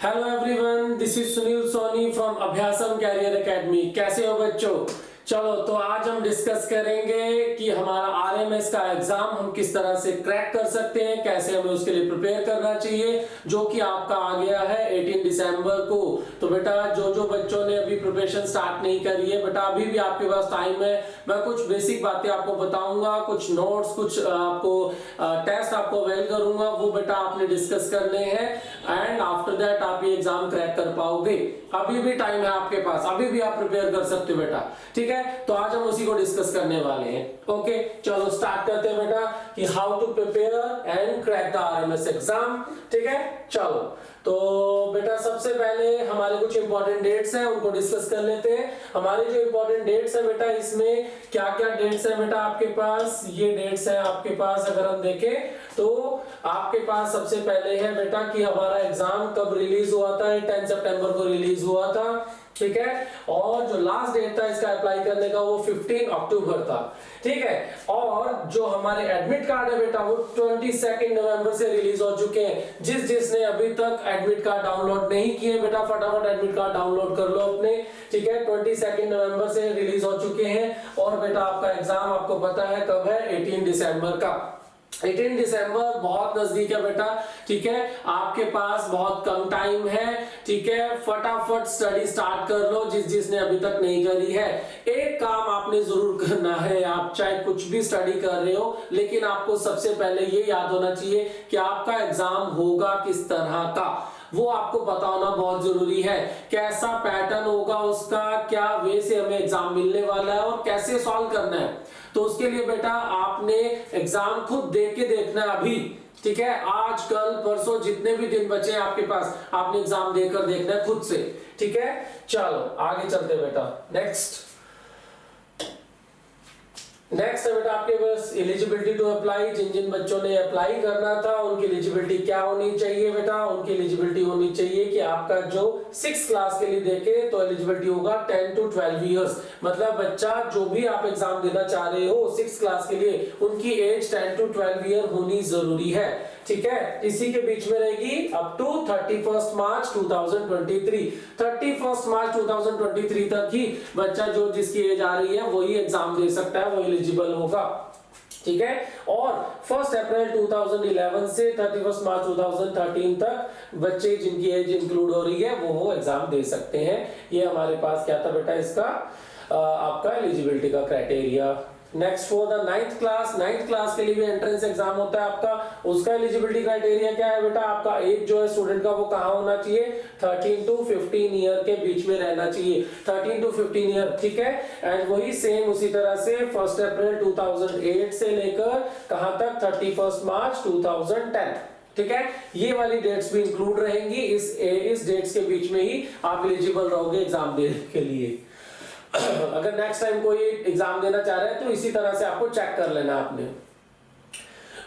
Hello everyone, this is Sunil Soni from Abhyasam career academy. कैसे हो बच्चों? चलो तो आज हम डिस्कस करेंगे कि हमारा आरएमएस का एग्जाम हम किस तरह से क्रैक कर सकते हैं, कैसे हमें उसके लिए प्रिपेयर करना चाहिए, जो कि आपका आ गया है 18 दिसंबर को। तो बेटा जो बच्चों ने अभी प्रिपरेशन स्टार्ट नहीं करी है, बेटा अभी भी आपके पास टाइम है। मैं कुछ बेसिक बातें आपको बताऊंगा, कुछ नोट्स, कुछ आपको टेस्ट आपको अवेल करूंगा, वो बेटा आपने डिस्कस करने हैं एंड आफ्टर दैट आप ये एग्जाम क्रैक कर पाओगे। अभी भी टाइम है आपके पास, अभी भी आप प्रिपेयर कर सकते हो बेटा। ठीक है, तो आज हम उसी को डिस्कस करने वाले हैं। ओके, चलो स्टार्ट करते हैं बेटा कि how to prepare and crack the RMS exam. ठीक है, चलो तो बेटा सबसे पहले हमारे कुछ इंपॉर्टेंट डेट्स हैं, उनको डिस्कस कर लेते हैं। हमारे जो इंपॉर्टेंट डेट्स हैं बेटा, इसमें क्या क्या डेट्स हैं बेटा आपके पास? ये डेट्स हैं आपके पास, अगर हम देखें तो आपके पास सबसे पहले है बेटा कि हमारा एग्जाम कब रिलीज हुआ था। 10 सितंबर को रिलीज हुआ था। ठीक है, और जो लास्ट डेट था इसका अप्लाई करने का वो 15 अक्टूबर था। ठीक है, और जो हमारे एडमिट कार्ड है बेटा वो 22 नवंबर से रिलीज हो चुके हैं। जिसने अभी तक एडमिट कार्ड डाउनलोड नहीं किए बेटा, फटाफट एडमिट कार्ड डाउनलोड कर लो अपने। ठीक है, 22 नवंबर से रिलीज हो चुके हैं। और बेटा आपका एग्जाम आपको पता है कब है? 18 दिसंबर का। 18 दिसंबर बहुत नजदीक है बेटा। ठीक है, आपके पास बहुत कम टाइम है। ठीक है, फटाफट स्टडी स्टार्ट कर लो जिसने अभी तक नहीं करी है। एक काम आपने जरूर करना है, आप चाहे कुछ भी स्टडी कर रहे हो, लेकिन आपको सबसे पहले ये याद होना चाहिए कि आपका एग्जाम होगा किस तरह का, वो आपको पता होना बहुत जरूरी है। कैसा पैटर्न होगा उसका, क्या वे से हमें एग्जाम मिलने वाला है और कैसे सॉल्व करना है। तो उसके लिए बेटा आपने एग्जाम खुद देख के देखना है अभी। ठीक है, आज कल परसों जितने भी दिन बचे हैं आपके पास, आपने एग्जाम देकर देखना है खुद से। ठीक है, चलो आगे चलते बेटा। नेक्स्ट है बेटा आपके पास एलिजिबिलिटी टू अप्लाई। जिन बच्चों ने अप्लाई करना था उनकी एलिजिबिलिटी क्या होनी चाहिए बेटा? उनकी एलिजिबिलिटी होनी चाहिए कि आपका जो 6th क्लास के लिए देखे तो एलिजिबिलिटी होगा 10 to 12 इयर्स। मतलब बच्चा जो भी आप एग्जाम देना चाह रहे हो 6th क्लास के लिए, उनकी एज 10 to 12 ईयर होनी जरूरी है। ठीक है, इसी के बीच में रहेगी अप टू 31 मार्च 2023। 31 मार्च 2023 तक ही बच्चा जो जिसकी एज आ रही है वही एग्जाम दे सकता है, वो एलिजिबल होगा। ठीक है, और 1 अप्रैल 2011 से 31 मार्च 2013 तक बच्चे जिनकी एज इंक्लूड हो रही है वो एग्जाम दे सकते हैं। ये हमारे पास क्या था बेटा इसका आपका एलिजिबिलिटी का criteria. Next for the 9th class. 9th class के लिए भी एंट्रेंस एग्जाम होता है आपका। उसका एलिजिबिलिटी क्राइटेरिया क्या है बेटा? आपका एज जो है स्टूडेंट का वो कहाँ होना चाहिए? 13 to 15 ईयर के बीच में रहना चाहिए। 13 to 15 ईयर। ठीक है, एंड वही सेम उसी तरह से 1 अप्रैल 2008 से लेकर कहां तक? 31 मार्च 2010। ठीक है, ये वाली डेट्स भी इंक्लूड रहेंगी। इस डेट्स के बीच में ही आप एलिजिबल रहोगे एग्जाम देने के लिए। अगर नेक्स्ट टाइम कोई एग्जाम देना चाह रहा है तो इसी तरह से आपको चेक कर लेना आपने।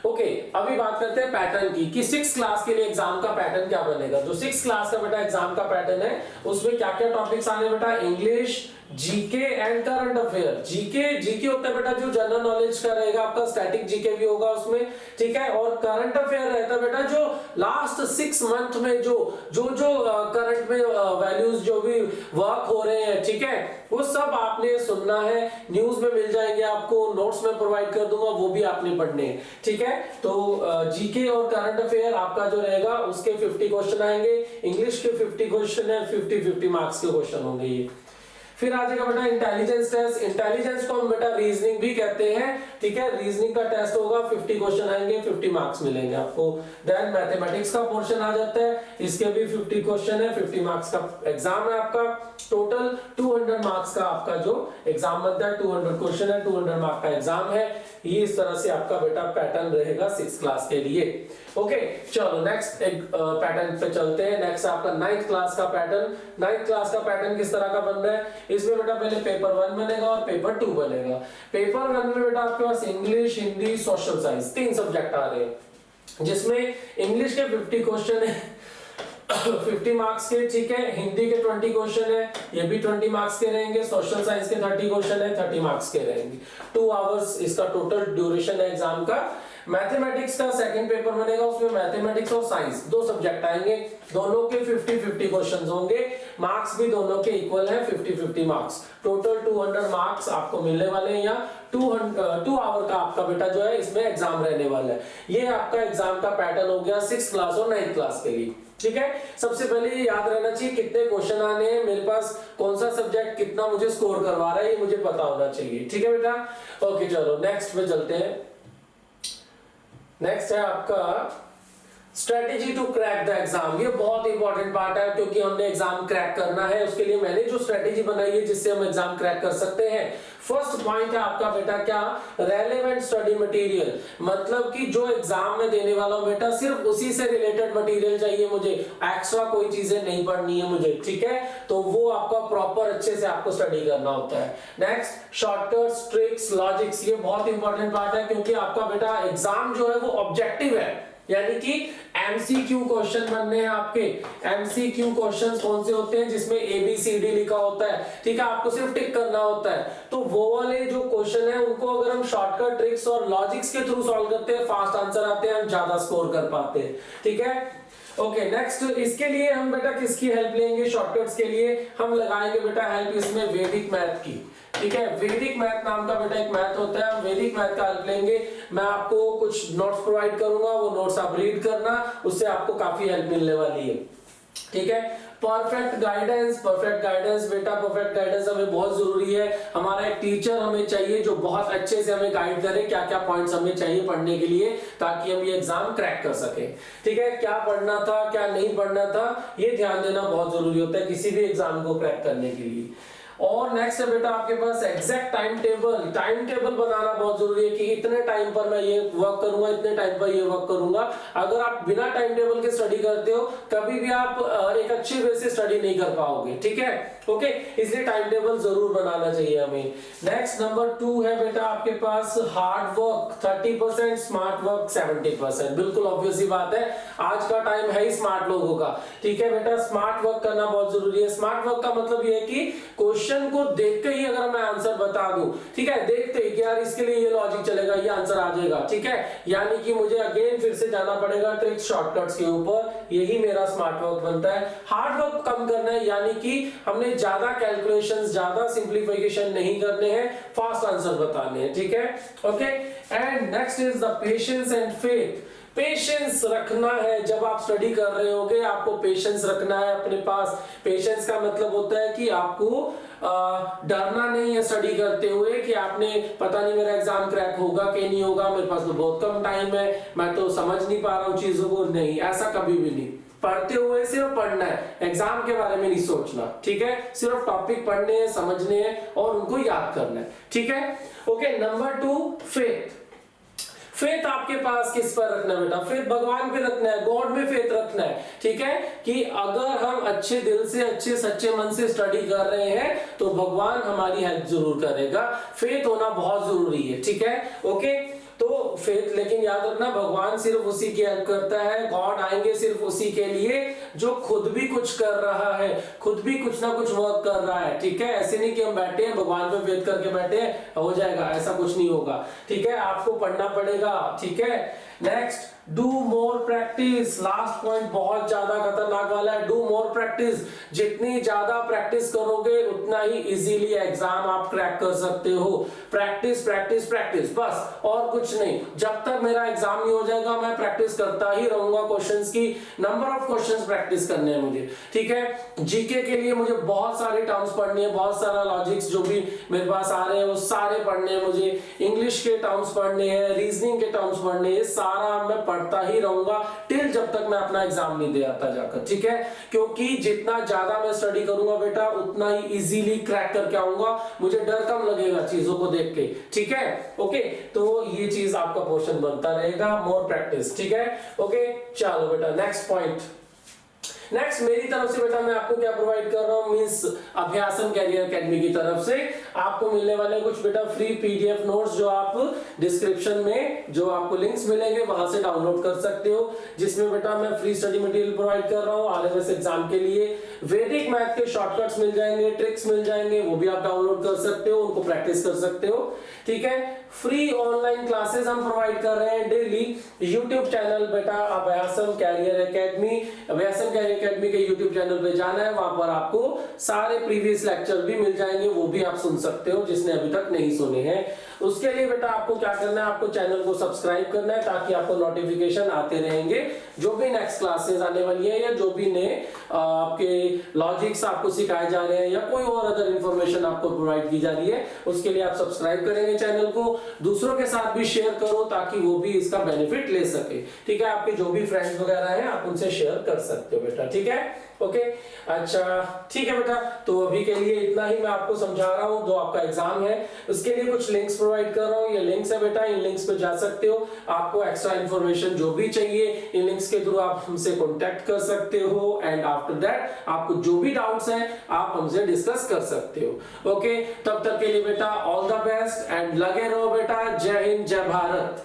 ओके, अभी बात करते हैं पैटर्न की कि 6th क्लास के लिए एग्जाम का पैटर्न क्या बनेगा। जो 6th क्लास का बेटा एग्जाम का पैटर्न है उसमें क्या क्या टॉपिक्स आने बेटा? English, GK and current affair. GK होता है बेटा जो जनरल नॉलेज का रहेगा आपका, स्टैटिक जीके भी होगा उसमें। ठीक है, और करंट अफेयर रहता है बेटा जो लास्ट 6 मंथ में जो करंट में वैल्यूज जो भी वर्क हो रहे हैं, ठीक है, वो सब आपने सुनना है। न्यूज में मिल जाएंगे आपको, नोट्स में प्रोवाइड कर दूंगा, वो भी आपने पढ़ने हैं। ठीक है, तो जीके और करंट अफेयर आपका जो रहेगा उसके 50 क्वेश्चन आएंगे। इंग्लिश के 50 क्वेश्चन है, 50-50 मार्क्स के क्वेश्चन होंगे ये। फिर आ जाएगा बेटा इंटेलिजेंस टेस्ट। इंटेलिजेंस को हम बेटा रीजनिंग भी कहते हैं। ठीक है, रीजनिंग का टेस्ट होगा, 50 क्वेश्चन आएंगे, 50 मार्क्स मिलेंगे आपको। देन मैथमेटिक्स का पोर्शन आ जाता है, इसके भी 50 क्वेश्चन है, 50 मार्क्स का एग्जाम है आपका। टोटल 200 मार्क्स का आपका जो एग्जाम बनता है, 200 क्वेश्चन है, 200 मार्क्स का एग्जाम है। ये इस तरह से आपका बेटा पैटर्न रहेगा 6th क्लास के लिए। ओके, चलो नेक्स्ट एक पैटर्न पे चलते हैं। नेक्स्ट आपका 9th क्लास का पैटर्न। 9th क्लास का पैटर्न किस तरह का बन रहा है? इसमें बेटा पहले पेपर 1 बनेगा और पेपर 2 बनेगा। पेपर 1 में बेटा आपके पास English, Hindi, social science 3 subject आ रहे हैं, जिसमें इंग्लिश के 50 क्वेश्चन है 50 मार्क्स के। ठीक है, हिंदी के 20 क्वेश्चन है, ये भी 20 मार्क्स के रहेंगे। सोशल साइंस के 30 क्वेश्चन है, 30 मार्क्स के रहेंगे। 2 आवर्स इसका टोटल ड्यूरेशन है एग्जाम का। मैथमेटिक्स का सेकंड पेपर बनेगा, उसमें मैथमेटिक्स और साइंस दो सब्जेक्ट आएंगे, दोनों के 50-50 क्वेश्चंस होंगे, मार्क्स भी दोनों के इक्वल है 50-50 मार्क्स, टोटल 200 मार्क्स आपको मिलने वाले हैं, या 2 आवर का आपका बेटा जो है इसमें एग्जाम रहने वाला है। ये आपका एग्जाम का पैटर्न हो गया 6th क्लास और 9th क्लास के लिए। ठीक है, सबसे पहले ये याद रहना चाहिए कितने क्वेश्चन आने हैं, मेरे पास कौन सा सब्जेक्ट कितना मुझे स्कोर करवा रहा है, ये मुझे पता होना चाहिए। ठीक है बेटा, ओके चलो नेक्स्ट पे चलते हैं। नेक्स्ट है आपका strategy to crack the exam. ये बहुत इंपॉर्टेंट पार्ट है, क्योंकि हमने एग्जाम क्रैक करना है, उसके लिए मैंने जो स्ट्रेटेजी बनाई है जिससे हम एग्जाम क्रैक कर सकते हैं। फर्स्ट पॉइंट है आपका बेटा क्या, रेलेवेंट स्टडी मटेरियल, मतलब कि जो एग्जाम में देने वाला हूं बेटा सिर्फ उसी से रिलेटेड मटेरियल चाहिए मुझे, एक्स्ट्रा कोई चीजें नहीं पढ़नी है मुझे। ठीक है, तो वो आपका प्रॉपर अच्छे से आपको स्टडी करना होता है। नेक्स्ट, शॉर्टकट्स, ट्रिक्स, लॉजिक्स, ये बहुत इंपॉर्टेंट पार्ट है, क्योंकि आपका बेटा एग्जाम जो है वो ऑब्जेक्टिव है, यानी कि एमसीक्यू क्वेश्चन बनने हैं आपके। एमसीक्यू क्वेश्चंस कौन से होते हैं, जिसमें ABCD लिखा होता है, ठीक है, आपको सिर्फ टिक करना होता है। तो वो वाले जो क्वेश्चन है उनको अगर हम शॉर्टकट, ट्रिक्स और लॉजिक्स के थ्रू सॉल्व करते हैं, फास्ट आंसर आते हैं, हम ज्यादा स्कोर कर पाते हैं। ठीक है, ओके नेक्स्ट, इसके लिए हम बेटा किसकी हेल्प लेंगे, शॉर्टकट्स के लिए हम लगाएंगे बेटा हेल्प इसमें वैदिक मैथ की। ठीक है, वैदिक मैथ नाम का बेटा एक मैथ होता है, हम वैदिक मैथ का हेल्प लेंगे। मैं आपको कुछ नोट्स प्रोवाइड करूंगा, वो नोट्स आप रीड करना, उससे आपको काफी हेल्प मिलने वाली है। ठीक है, परफेक्ट गाइडेंस बेटा, परफेक्ट गाइडेंस हमें बहुत जरूरी है। हमारा एक टीचर हमें चाहिए जो बहुत अच्छे से हमें गाइड करे, क्या क्या पॉइंट्स हमें चाहिए पढ़ने के लिए, ताकि हम ये एग्जाम क्रैक कर सके। ठीक है, क्या पढ़ना था क्या नहीं पढ़ना था, ये ध्यान देना बहुत जरूरी होता है किसी भी एग्जाम को क्रैक करने के लिए। और नेक्स्ट है बेटा आपके पास एग्जैक्ट टाइम टेबल बनाना बहुत जरूरी है, कि इतने टाइम पर मैं ये वर्क करूंगा, इतने टाइम पर ये वर्क करूंगा। अगर आप बिना टाइम टेबल के स्टडी करते हो, कभी भी आप एक अच्छे वे से स्टडी नहीं कर पाओगे। ठीक है, ओके, इसलिए टाइम टेबल जरूर बनाना चाहिए हमें। नेक्स्ट नंबर 2 है बेटा आपके पास हार्ड वर्क 30%, स्मार्ट वर्क 70%। बिल्कुल ऑब्वियस ही बात है, आज का टाइम है ही स्मार्ट लोगों का। ठीक है बेटा, स्मार्ट वर्क करना बहुत जरूरी है। स्मार्ट वर्क का मतलब ये है कि क्वेश्चन को देख के ही अगर मैं आंसर बता दूं, ठीक है, देखते ही कि यार इसके लिए ये लॉजिक चलेगा, ये आंसर आ जाएगा। ठीक है, यानी कि मुझे अगेन फिर से जाना पड़ेगा ट्रिक्स, शॉर्टकट्स के ऊपर, यही मेरा स्मार्ट वर्क बनता है। हार्ड वर्क कम करना है, यानी कि हमने ज्यादा कैलकुलेशंस, ज्यादा सिंप्लीफिकेशन नहीं करने हैं, फास्ट आंसर बताने हैं। ठीक है, okay. And next is the patience and faith. Patience रखना है, जब आप स्टडी कर रहे होगे आपको पेशेंस रखना है अपने पास। पेशेंस का मतलब होता है कि आपको डरना नहीं है स्टडी करते हुए, कि आपने पता नहीं मेरा एग्जाम क्रैक होगा कि नहीं होगा, मेरे पास तो बहुत कम टाइम है, मैं तो समझ नहीं पा रहा हूं चीजों को। नहीं, ऐसा कभी भी नहीं। पढ़ते हुए सिर्फ पढ़ना है, एग्जाम के बारे में नहीं सोचना। ठीक है, सिर्फ टॉपिक पढ़ने हैं, समझने हैं और उनको याद करना है। ठीक है, ओके। नंबर 2, फेथ आपके पास किस पर रखना है बेटा, फेथ भगवान पे रखना है, गॉड में फेथ रखना है। ठीक है, कि अगर हम अच्छे दिल से, अच्छे सच्चे मन से स्टडी कर रहे हैं तो भगवान हमारी हेल्प जरूर करेगा। फेथ होना बहुत जरूरी है। ठीक है, ओके। तो फेथ, लेकिन याद रखना भगवान सिर्फ उसी की हेल्प करता है, गॉड आएंगे सिर्फ उसी के लिए जो खुद भी कुछ कर रहा है, खुद भी कुछ ना कुछ वर्क कर रहा है। ठीक है, ऐसे नहीं कि हम बैठे हैं भगवान पे फेथ करके बैठे हैं हो जाएगा, ऐसा कुछ नहीं होगा। ठीक है, आपको पढ़ना पड़ेगा। ठीक है, next, do more practice. Last point बहुत ज्यादा खतरनाक वाला है, डू मोर प्रैक्टिस। जितनी ज्यादा प्रैक्टिस करोगे उतना ही इजीली एग्जाम आप क्रैक कर सकते हो। प्रैक्टिस प्रैक्टिस प्रैक्टिस, बस और कुछ नहीं। जब तक मेरा एग्जाम नहीं हो जाएगा मैं प्रैक्टिस करता ही रहूंगा क्वेश्चंस की। नंबर ऑफ क्वेश्चंस प्रैक्टिस करने हैं मुझे। ठीक है, जीके के लिए मुझे बहुत सारे टर्म्स पढ़ने हैं, बहुत सारा लॉजिक्स जो भी मेरे पास आ रहे हैं वो सारे पढ़ने हैं मुझे। इंग्लिश के टर्म्स पढ़ने हैं, रीजनिंग के टर्म्स पढ़ने हैं, सारा मैं पढ़ता ही रहूंगा टिल जब तक मैं अपना एग्जाम नहीं दे आता जाकर। ठीक है, क्योंकि जितना ज्यादा मैं स्टडी करूंगा बेटा उतना ही इजीली क्रैक करके आऊंगा, मुझे डर कम लगेगा चीजों को देख के। ठीक है, ओके। तो ये चीज आपका पोर्शन बनता रहेगा, मोर प्रैक्टिस। ठीक है, ओके। चलो बेटा नेक्स्ट पॉइंट। नेक्स्ट मेरी तरफ से बेटा मैं आपको क्या प्रोवाइड कर रहा हूं, मींस अभ्यासम कैरियर एकेडमी की तरफ से आपको मिलने वाले कुछ बेटा फ्री पीडीएफ नोट्स जो आप डिस्क्रिप्शन में जो आपको लिंक्स मिलेंगे वहां से डाउनलोड कर सकते हो, जिसमें बेटा मैं फ्री स्टडी मटेरियल प्रोवाइड कर रहा हूँ आरएमएस एग्जाम के लिए। वैदिक मैथ के शॉर्टकट्स मिल जाएंगे, ट्रिक्स मिल जाएंगे, वो भी आप डाउनलोड कर सकते हो, उनको प्रैक्टिस कर सकते हो। ठीक है, फ्री ऑनलाइन क्लासेस हम प्रोवाइड कर रहे हैं डेली। यूट्यूब चैनल बेटा अभ्यासम कैरियर एकेडमी, अभ्यासम कैरियर एकेडमी के यूट्यूब चैनल पे जाना है, वहां पर आपको सारे प्रीवियस लेक्चर भी मिल जाएंगे, वो भी आप सुन सकते हो जिसने अभी तक नहीं सुने हैं। उसके लिए बेटा आपको क्या करना है, आपको चैनल को सब्सक्राइब करना है ताकि आपको नोटिफिकेशन आते रहेंगे जो भी नेक्स्ट क्लासेस आने वाली है या जो भी नए आपके लॉजिक्स आपको सिखाए जा रहे हैं या कोई और अदर इंफॉर्मेशन आपको प्रोवाइड की जा रही है, उसके लिए आप सब्सक्राइब करेंगे चैनल को। दूसरों के साथ भी शेयर करो ताकि वो भी इसका बेनिफिट ले सके। ठीक है, आपके जो भी फ्रेंड्स वगैरह हैं आप उनसे शेयर कर सकते हो बेटा। ठीक है, ओके, अच्छा ठीक है बेटा, तो अभी के लिए इतना ही मैं आपको समझा रहा हूँ। जो आपका एग्जाम है उसके लिए कुछ लिंक्स प्रोवाइड कर रहा हूँ, ये लिंक्स है बेटा, इन लिंक्स पे जा सकते हो। आपको एक्स्ट्रा इन्फॉर्मेशन जो भी चाहिए इन लिंक्स के थ्रू आप हमसे कॉन्टेक्ट कर सकते हो, एंड आफ्टर दैट आपको जो भी डाउट्स हैं आप हमसे डिस्कस कर सकते हो। ओके, तब तक के लिए बेटा ऑल द बेस्ट एंड लगे रहो बेटा। जय हिंद, जय भारत।